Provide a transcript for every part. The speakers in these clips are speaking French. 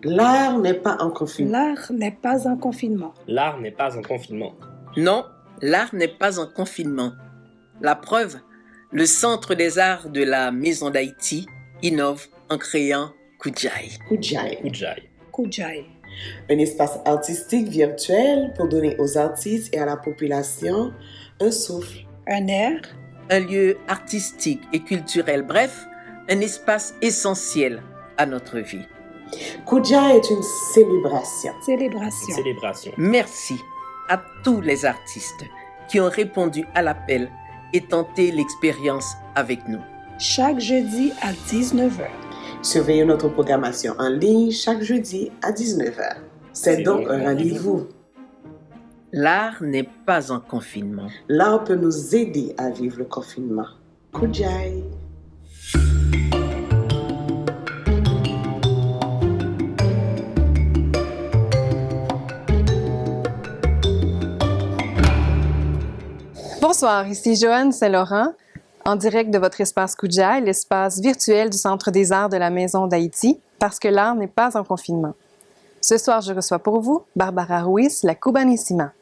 L'art n'est pas en confinement. L'art n'est pas en confinement. L'art n'est pas en confinement. Non, l'art n'est pas en confinement. La preuve, le Centre des arts de la Maison d'Haïti innove en créant Kujai. Kujai. Kujai. Kujai. Un espace artistique virtuel pour donner aux artistes et à la population un souffle. Un air. Un lieu artistique et culturel, bref, un espace essentiel à notre vie. Kujai est une célébration. Célébration. Célébration. Merci à tous les artistes qui ont répondu à l'appel et tenté l'expérience avec nous. Chaque jeudi à 19h. Surveillez notre programmation en ligne chaque jeudi à 19h. C'est donc un rendez-vous. L'art n'est pas en confinement. L'art peut nous aider à vivre le confinement. Kujai. Bonsoir, ici Joanne Saint-Laurent, en direct de votre espace Kujai, l'espace virtuel du Centre des arts de la Maison d'Haïti, parce que l'art n'est pas en confinement. Ce soir, je reçois pour vous Barbara Ruiz, la Cubanissima.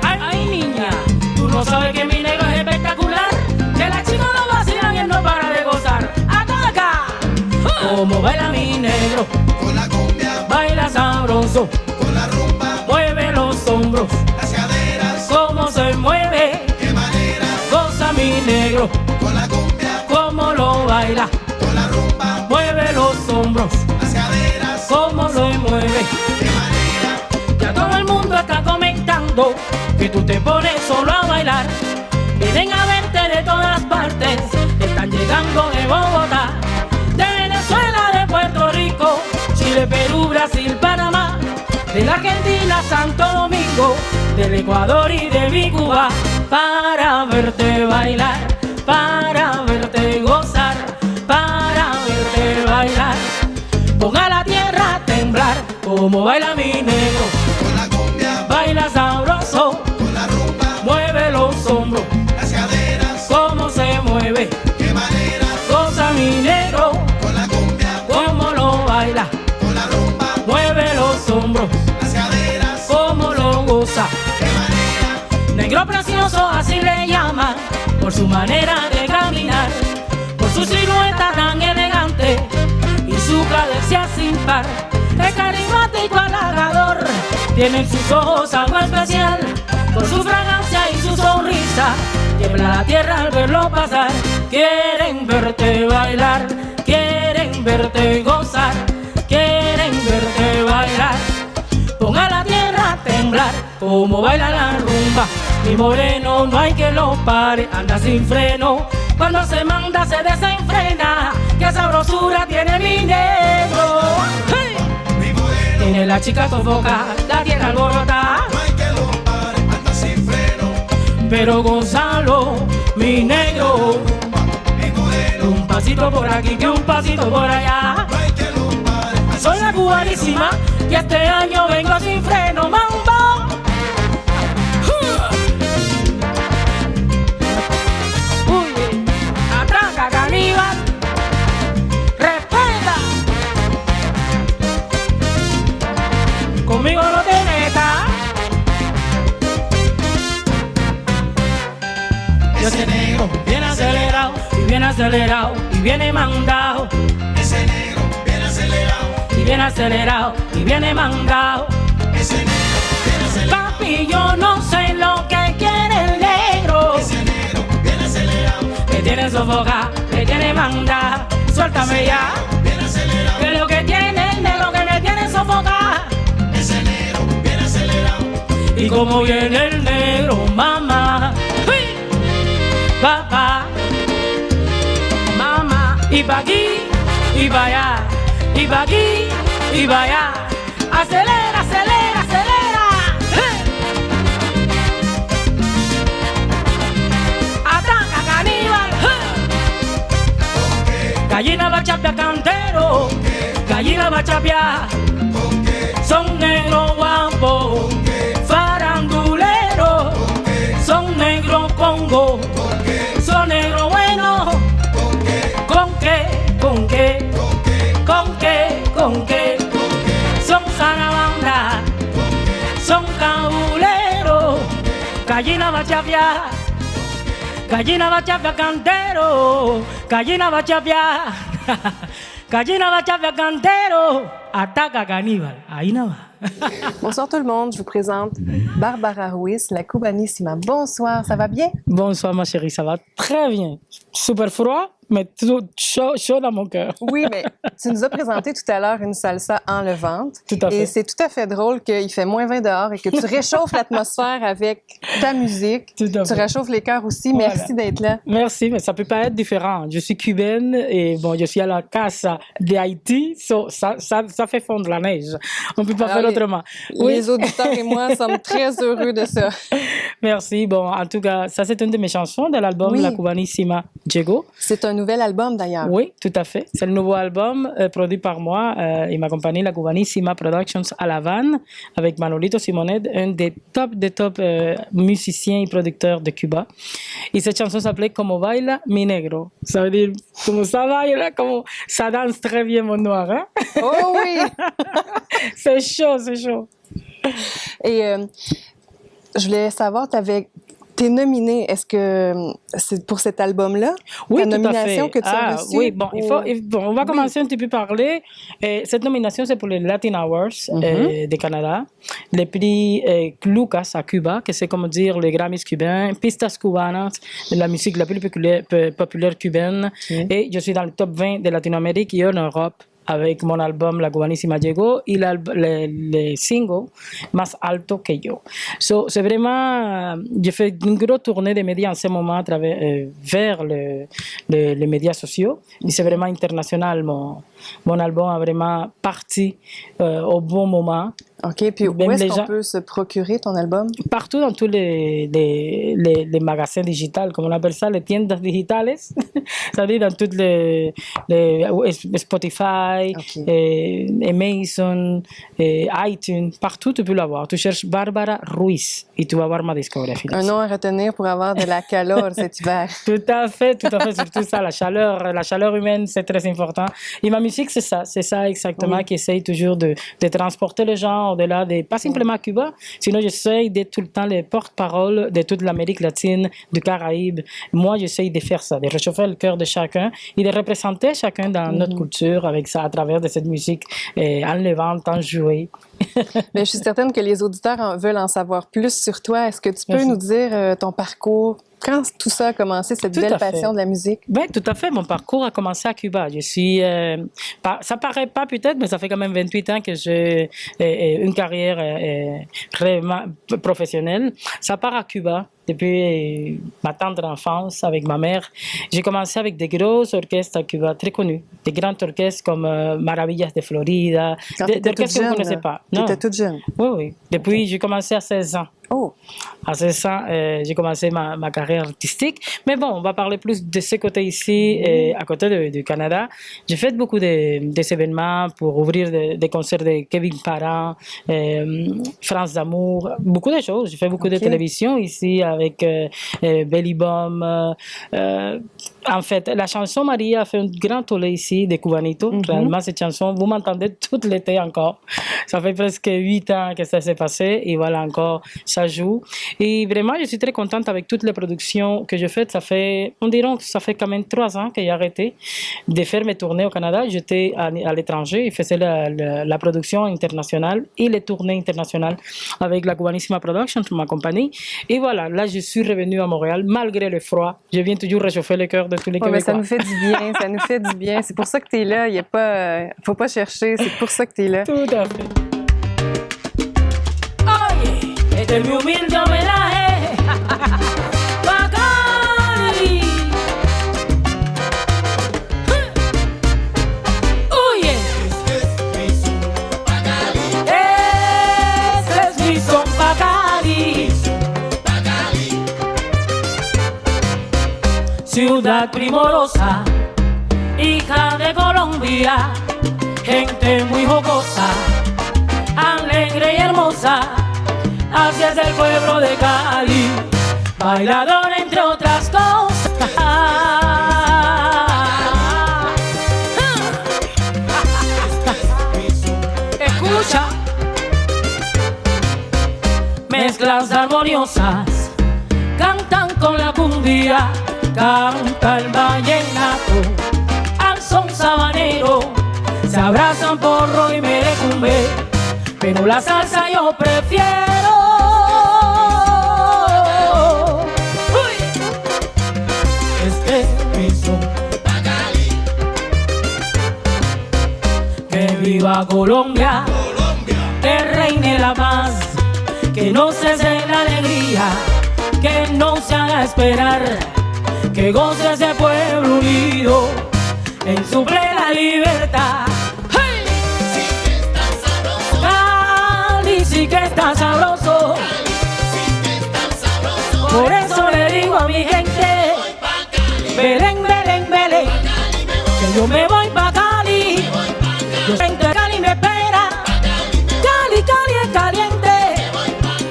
Ay niña, tú no sabes que mi negro es espectacular, que la chica lo vacilan y él no para de gozar. ¡Ataca! Como baila mi negro, Con la cumbia, baila sabroso, con la rumba, mueve los hombros, las caderas, cómo se mueve, qué manera. goza mi negro, Con la cumbia, cómo lo baila, con la rumba, mueve los hombros, las caderas, cómo se mueve. qué manera. Ya todo el mundo está comentando que tú te pones solo a bailar. Vienen a verte de todas partes, están llegando de Bogotá, de Venezuela, de Puerto Rico, Chile, Perú, Brasil, Panamá, de la Argentina, Santo Domingo, del Ecuador y de mi Cuba, para verte bailar, para verte gozar, para verte bailar. Ponga la tierra a temblar, como baila mi negro, Con la cumbia, baila sabroso, con la rumba, mueve los hombros, las caderas, cómo se mueve, qué manera. goza mi negro, Con la cumbia, cómo lo baila, con la rumba, mueve los hombros, las caderas, cómo lo goza. qué manera. Negro precioso así le llaman, por su manera de caminar, por su silueta tan elegante y su cadencia sin par. Es carismático, halagador, tiene en sus ojos algo especial, por su fragancia y su sonrisa, tiembla la tierra al verlo pasar. Quieren verte bailar, quieren verte gozar, quieren verte bailar. Ponga la tierra a temblar, como baila la rumba. Mi moreno no hay que lo pare, anda sin freno. Cuando se manda se desenfrena, qué sabrosura tiene mi negro. ¡Hey! Mi moreno, Tiene la chica sofoca, la tierra alborotada, no hay que lo pare, anda sin freno. pero Gonzalo, mi negro, Mi moreno, un pasito por aquí que un pasito por allá. no hay que lo pare, anda Soy la cubanísima y este año vengo sin freno, mambo. Uy, atraca caníbal, respeta. Conmigo no te metas. ese negro, Bien acelerado y bien acelerado y viene mandado. ese negro, bien acelerado. Y bien acelerado y viene mandado. Ese negro, bien acelerado. Papi, yo no sé lo que quiere el negro. Ese negro, bien acelerado. Me tiene sofocada, me tiene mandada. Suéltame ya, Bien acelerado. que lo que tiene el negro que me tiene sofocada. Ese negro, bien acelerado. Y como viene el negro, mamá, ¡uy! Papá, mamá, y pa' aquí, y pa' allá, y pa' aquí, y pa' allá. Acelera, acelera, acelera. ¡Hey! Ataca, caníbal. ¡Hey! Gallina va a chapear cantero, gallina va a chapear. son negros guapos, faranduleros, son negros Congo, son negros buenos. ¿Con qué? ¿Con qué? ¿Con qué? ¿Con qué? Son zarabanda, son cabuleros, gallina bachapia, gallina bachapia cantero, gallina bachapia, gallina bachapia cantero, ataca caníbal, ahí nada más. Bonsoir tout le monde, je vous présente Barbara Ruiz, la Cubanissima. Bonsoir, ça va bien? Bonsoir ma chérie, ça va très bien. Super froid, mais tout chaud dans mon cœur. Oui, mais tu nous as présenté tout à l'heure une salsa enlevante. Tout à fait. Et c'est tout à fait drôle qu'il fait moins 20 dehors et que tu réchauffes l'atmosphère avec ta musique. Tout à fait. Tu réchauffes les cœurs aussi. Voilà. Merci d'être là. Merci, mais ça peut pas être différent. Je suis cubaine et bon, je suis à la Casa d'Haïti, ça fait fondre la neige. On peut pas Alors, faire autrement. Les auditeurs et moi sommes très heureux de ça. Merci. Bon, en tout cas, ça c'est une de mes chansons de l'album Oui. La Cubanissima Llegó. C'est un nouvel album d'ailleurs. Oui, tout à fait. C'est le nouveau album produit par moi et ma compagnie La Cubanissima Productions à La Havane avec Manolito Simonet, un des top musiciens et producteurs de Cuba. Et cette chanson s'appelait Como Baila Mi Negro. Ça veut dire como ça baila, como ça danse très bien mon noir. Hein? Oh oui! C'est chaud, c'est chaud. Et je voulais savoir, t'es nominé, est-ce que c'est pour cet album-là? Oui, ta tout à nomination fait. que tu as reçue? Oui, bon, on va commencer un petit peu par parler. Cette nomination, c'est pour les Latin Awards du Canada, les prix Lucas à Cuba, que c'est comme dire les Grammys cubains, Pistas Cubanas, la musique la plus populaire cubaine. Et je suis dans le top 20 de Latino-Amérique et en Europe, avec mon album La Cubanissima Llegó y le single Más Alto Que Yo. So, c'est vraiment, j'ai fait une grosse tournée de médias en ce moment vers les médias sociaux. Et c'est vraiment international. Mon album a vraiment parti au bon moment. OK, puis Même où est-ce les qu'on gens- peut se procurer ton album? Partout dans tous les magasins digitales, comme on appelle ça, les tiendas digitales, c'est-à-dire dans toutes les Spotify, Ok. Amazon, iTunes, partout tu peux l'avoir. Tu cherches Barbara Ruiz et tu vas voir ma discographie. Un nom à retenir pour avoir de la calor cet hiver. Tout à fait, surtout ça, la chaleur humaine, c'est très important. Et ma musique, c'est ça exactement, qui essaye toujours de transporter les gens au-delà de, pas simplement à Cuba, sinon j'essaye d'être tout le temps les porte-parole de toute l'Amérique latine, du Caraïbe. Moi, j'essaye de faire ça, de réchauffer le cœur de chacun et de représenter chacun dans notre culture avec ça, à travers de cette musique enlevante, enjouée. Mais je suis certaine que les auditeurs veulent en savoir plus sur toi. Est-ce que tu peux Merci. nous dire ton parcours? Quand tout ça a commencé, cette Tout belle à fait. passion de la musique? Oui, tout à fait. Mon parcours a commencé à Cuba. Je suis, ça paraît pas peut-être, mais ça fait quand même 28 ans que j'ai une carrière vraiment professionnelle. Ça part à Cuba depuis ma tendre enfance avec ma mère. J'ai commencé avec des gros orchestres à Cuba, très connus. Des grands orchestres comme Maravillas de Florida, Quand des t'étais toute orchestres que vous ne jeune, connaissez pas. Non. T'étais toute jeune. Oui, oui. Depuis, j'ai commencé à 16 ans. Oh! À 16 ans, j'ai commencé ma carrière artistique. Mais bon, on va parler plus de ce côté ici, à côté du Canada. J'ai fait beaucoup des événements pour ouvrir des concerts de Kevin Parent, France d'Amour, beaucoup de choses. J'ai fait beaucoup de télévision ici avec Belly Bomb. En fait, la chanson Maria a fait un grand tollé ici de Cubanito. Réellement, cette chanson, vous m'entendez tout l'été encore. Ça fait presque 8 ans que ça s'est passé et voilà encore, ça joue. Et vraiment, je suis très contente avec toutes les productions que j'ai faites. Ça fait, on dirait que ça fait quand même 3 ans que j'ai arrêté de faire mes tournées au Canada. J'étais à l'étranger et faisais la production internationale et les tournées internationales avec la Cubanissima Productions, ma compagnie. Et voilà, là, je suis revenue à Montréal malgré le froid. Je viens toujours réchauffer le cœur de tous les Ouais, mais Québécois. ça nous fait du bien, ça nous fait du bien. C'est pour ça que tu es là. Il y a pas, faut pas chercher. C'est pour ça que tu es là. Tout à fait. Oye, este es mi humilde homenaje. Bacardi. Oye, este es mi son Bacardi. Ciudad primorosa, hija de Colombia, gente muy jocosa. alegre y hermosa. Así es el pueblo de Cali, bailador entre otras cosas. Escucha, mezclas armoniosas cantan con la cumbia, canta el vallenato al son sabanero. Se abrazan porro y merecumbe, pero la salsa yo prefiero. Uy. Este piso que viva Colombia, que reine la paz, que no cese la alegría, que no se haga esperar, que goce ese pueblo unido en su plena libertad. ¡Hey! Cali sí que está sabroso, por eso le digo a mi gente, Belén, Belén, Belén, que yo me voy pa' Cali, yo gente de Cali me espera, Cali, Cali es caliente,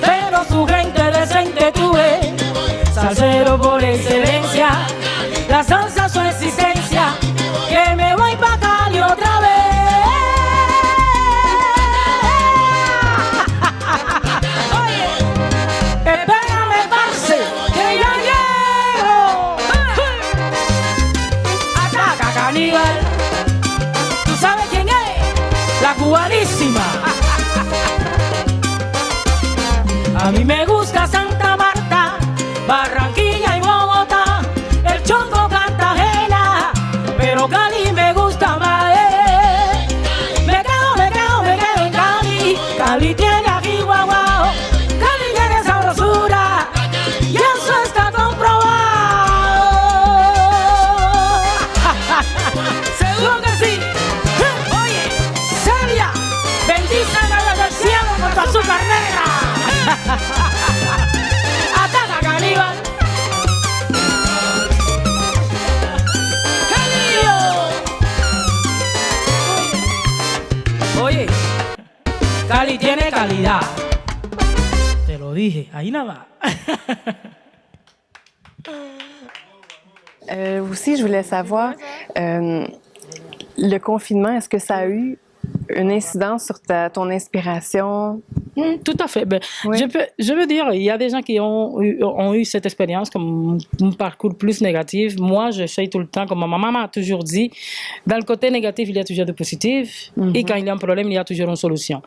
pero su gente decente tuve, salsero por excelencia, la salsa su existencia, que me voy pa' Cali otra vez. Oye, espérame, parce, que ya llego. Ataca, caníbal. ¿Tú sabes quién es? La cubanísima. A mí me gusta Santa Marta, Barranquilla y Bogotá, el Chocó, Cartagena, pero Cali me gusta más. Me quedo en Cali. Cali tiene aquí guau, Cali tiene sabrosura, y eso está comprobado. Seguro que sí. Oye, Celia, bendice del cielo por tu azúcar negra. Ataca, caníbal. Oye, Cali tiene calidad. Te lo dije, ahí nada más. Aussi, je voulais savoir, le confinement, est-ce que ça a eu une incidence sur ton inspiration? Tout à fait. Ben, Oui. je veux dire, il y a des gens qui ont eu cette expérience comme un parcours plus négatif. Moi, j'essaye tout le temps, comme ma maman m'a toujours dit, dans le côté négatif, il y a toujours du positif. Et quand il y a un problème, il y a toujours une solution.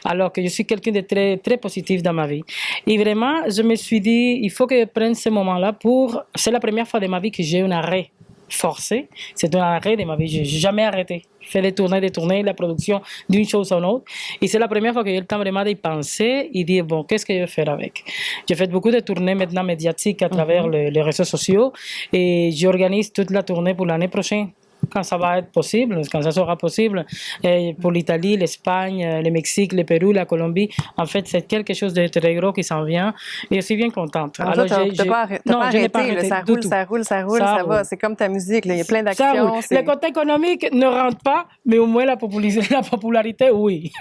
Alors que je suis quelqu'un de très, très positif dans ma vie. Et vraiment, je me suis dit, il faut que je prenne ce moment-là pour... C'est la première fois de ma vie que j'ai un arrêt forcé. C'est un arrêt de ma vie. Je n'ai jamais arrêté. Je fais des tournées, la production d'une chose à une autre. Et c'est la première fois que j'ai le temps vraiment d'y penser et dire, bon, qu'est-ce que je vais faire avec? J'ai fait beaucoup de tournées maintenant médiatiques à travers les réseaux sociaux et j'organise toute la tournée pour l'année prochaine. Quand ça va être possible, quand ça sera possible, et pour l'Italie, l'Espagne, le Mexique, le Pérou, la Colombie. En fait, c'est quelque chose de très gros qui s'en vient et je suis bien contente. Alors, toi, t'as pas arrêté, ça roule, ça va. C'est comme ta musique, là. Il y a plein d'actions. Le côté économique ne rentre pas, mais au moins la popularité, oui.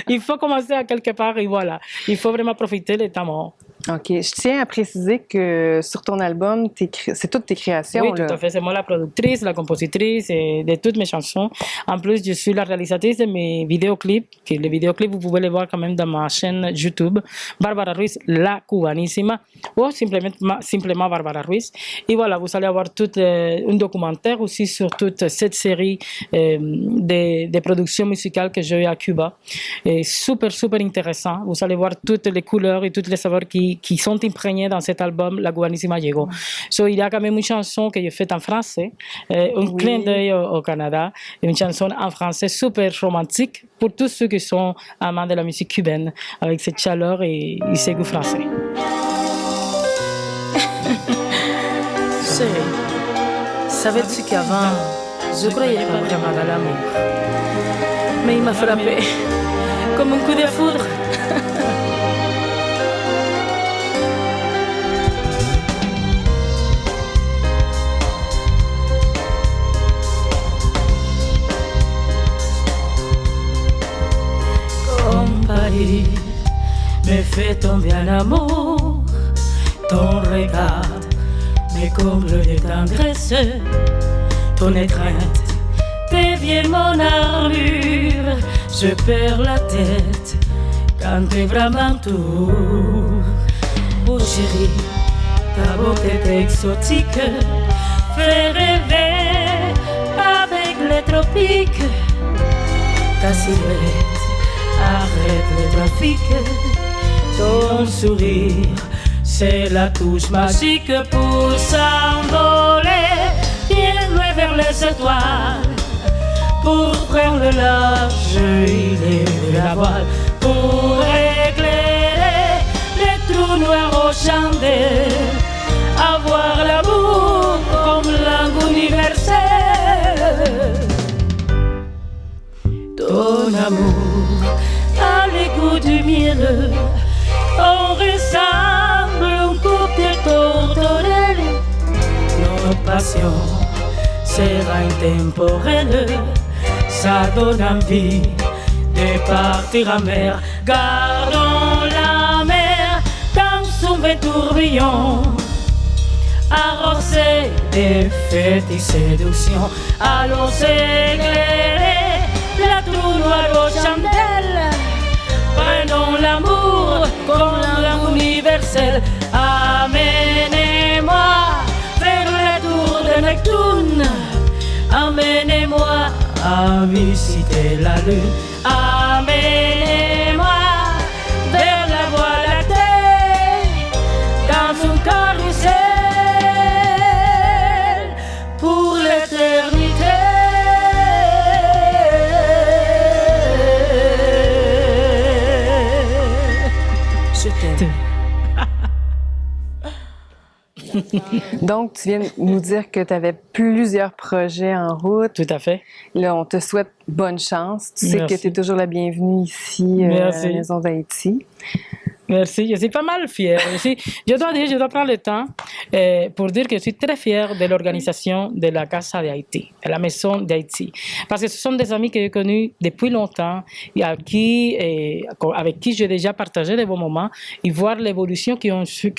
Il faut commencer à quelque part et voilà. Il faut vraiment profiter des temps morts. OK. Je tiens à préciser que sur ton album, c'est toutes tes créations. Oui, tout à fait. C'est moi la productrice, la compositrice de toutes mes chansons. En plus, je suis la réalisatrice de mes vidéoclips. Les vidéoclips, vous pouvez les voir quand même dans ma chaîne YouTube, Barbara Ruiz, la cubanísima, ou simplement Barbara Ruiz. Et voilà, vous allez avoir tout un documentaire aussi sur toute cette série de productions musicales que j'ai eu à Cuba. Et super, super intéressant. Vous allez voir toutes les couleurs et toutes les saveurs qui sont imprégnés dans cet album, La Cubanísima Llegó. So, il y a quand même une chanson que j'ai faite en français, un clin d'œil au Canada, une chanson en français super romantique pour tous ceux qui sont amants de la musique cubaine, avec cette chaleur et ces goûts français. Savais-tu qu'avant, je croyais pas vraiment à l'amour, mais il m'a frappé comme un coup de foudre. chérie, me fait tomber en amour. Ton regard me comble de tendresse. Ton étreinte devient mon armure. Je perds la tête quand tes bras m'entourent. Oh chérie, ta beauté exotique fait rêver avec les tropiques. Ta silhouette arrête le trafic. Ton sourire, c'est la touche magique pour s'envoler bien loin vers les étoiles. Pour prendre le large, il est de la voile. Pour éclairer les trous noirs aux chandelles. Avoir l'amour comme langue universelle. Ton amour a les goûts du miel. On ressemble un couple de tourterelles. Notre passion sera intemporelle. Ça donne envie de partir en mer. Gardons la mer dans son vin tourbillon. Arrosé de fêtes et séduction. Allons éclairer la trou noire aux chandelles. Prenons l'amour comme langue universelle. Amenez-moi vers les tours de Neptune. Amenez-moi à visiter la lune. Amenez-moi vers la voie lactée dans un carrousel pour l'éternité. Je t'aime. Donc, tu viens de nous dire que tu avais plusieurs projets en route. Tout à fait. Là, on te souhaite bonne chance. Tu sais Merci. que tu es toujours la bienvenue ici à Merci. la Maison d'Haïti. Merci, je suis pas mal fière. Je dois prendre le temps pour dire que je suis très fière de l'organisation de la Casa de Haïti, de la Maison d'Haïti. Parce que ce sont des amis que j'ai connus depuis longtemps et avec qui j'ai déjà partagé de bons moments. Et voir l'évolution qu'ils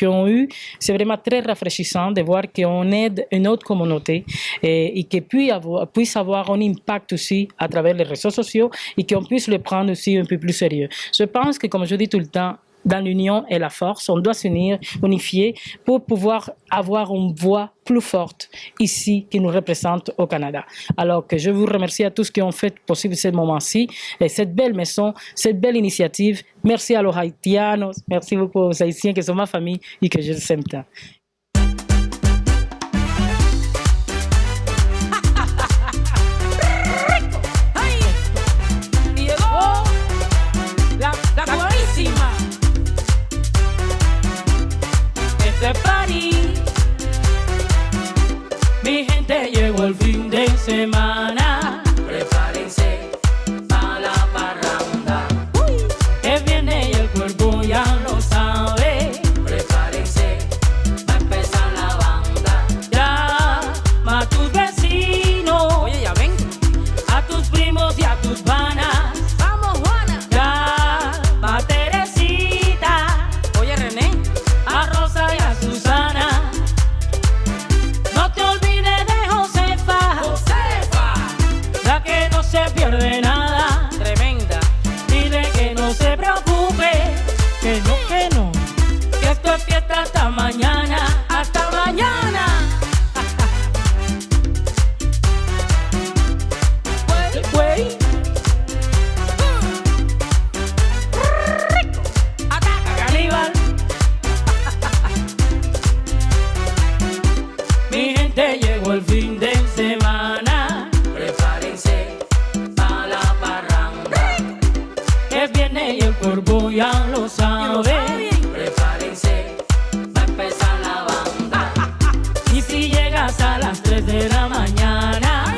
ont eu, c'est vraiment très rafraîchissant de voir qu'on aide une autre communauté et qu'il puisse avoir un impact aussi à travers les réseaux sociaux et qu'on puisse le prendre aussi un peu plus sérieux. Je pense que, comme je dis tout le temps, dans l'union et la force, on doit s'unir, unifier pour pouvoir avoir une voix plus forte ici qui nous représente au Canada. Alors que je vous remercie à tous qui ont fait possible ce moment-ci, et cette belle maison, cette belle initiative. Merci à los haïtianos, merci beaucoup aux Haïtiens qui sont ma famille et que je les aime tant. Mi gente llegó el fin de semana. Prepárense para la parranda. Que viene y el cuerpo ya lo sabe. Prepárense va a empezar la banda. Llama a tus vecinos. Oye, ya ven. A tus primos y a tus panas. Vamos, Juana. Llama a Teresita. Oye, René. A Rosa y a Susana. No te olvides de Josefa, la que no se pierde nada. Tremenda. Dile que no se preocupe, que esto es fiesta hasta mañana, hasta mañana. Güey. Ataca, caníbal. Mi gente llegó el fin de semana. Prepárense para la parranda. Es viernes y el cuerpo ya lo sabe. Prepárense, va a empezar la banda. Y si llegas a las 3 de la mañana,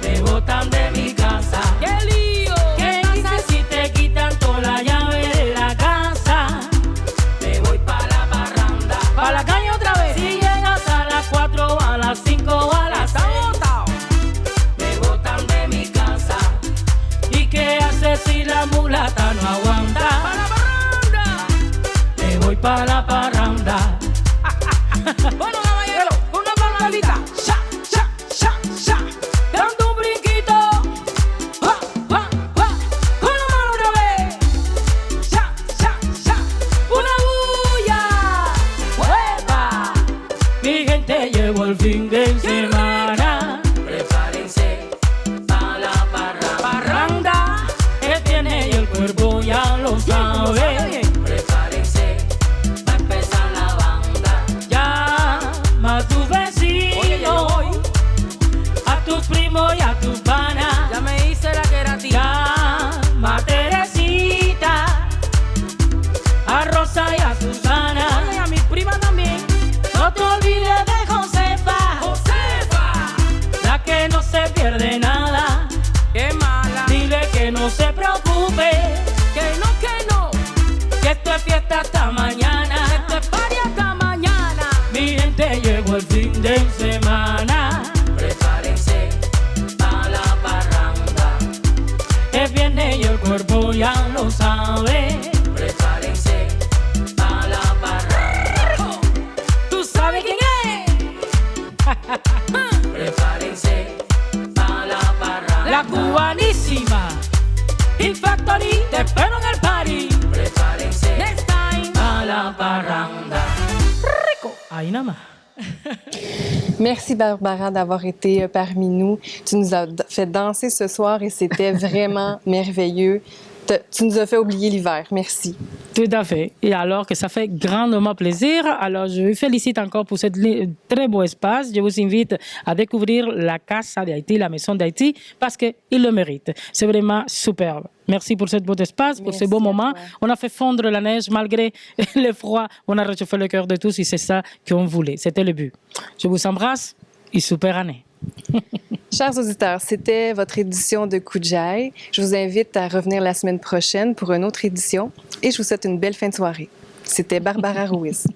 te botan de mi casa. ¡Qué lío! ¿Qué dices si te quitan toda la llave de la casa? Me voy para la parranda. ¿Para la calle otra vez? Si llegas a las 4, a las 5 o a las 6, me botan de mi casa. ¿Y qué haces si la mulata no aguanta? voy pa' la parranda. Bueno, caballero, una palmadita. Sha, sha, sha, sha. Dando un brinquito. Va, va, va. Con la mano otra vez. Sha, sha, sha. Una bulla. ¡Hueva! Mi gente llegó el fin de semana. Prepárense pa' la parranda. Que tiene el cuerpo ya lo sabe. Prepárense pa' empezar la banda. Llama a tu vecino, a tus primos y a tus panas. Ya me hice la queratina. Llama a Teresita, a Rosa y a Susana. Y a mi prima también. No te olvides de Josefa, la que no se pierde nada. Qué mala. Dile que no se preocupe, que no, que esto es fiesta hasta mañana. Esto es party hasta mañana. Mi gente llegó el fin de semana. Prepárense pa' la parranda. Es viernes y el cuerpo ya lo sabe. Prepárense pa' la parranda. ¿Tú sabes quién es? Prepárense pa' la parranda. La cubanísima Hit Factory, te espero en el party. Prepárense next time pa' la parranda. Rico. Ahí nada más. Merci Barbara d'avoir été parmi nous. Tu nous as fait danser ce soir et c'était vraiment merveilleux. Tu nous as fait oublier l'hiver. Merci. Tout à fait. Et alors que ça fait grandement plaisir. Alors, je vous félicite encore pour ce très beau espace. Je vous invite à découvrir la Casa de Haïti, la Maison d'Haïti, parce qu'il le mérite. C'est vraiment superbe. Merci pour ce beau espace, pour ce beau moment. On a fait fondre la neige malgré le froid. On a réchauffé le cœur de tous et c'est ça qu'on voulait. C'était le but. Je vous embrasse et super année. Chers auditeurs, c'était votre édition de Kujaï. Je vous invite à revenir la semaine prochaine pour une autre édition et je vous souhaite une belle fin de soirée. C'était Barbara Ruiz.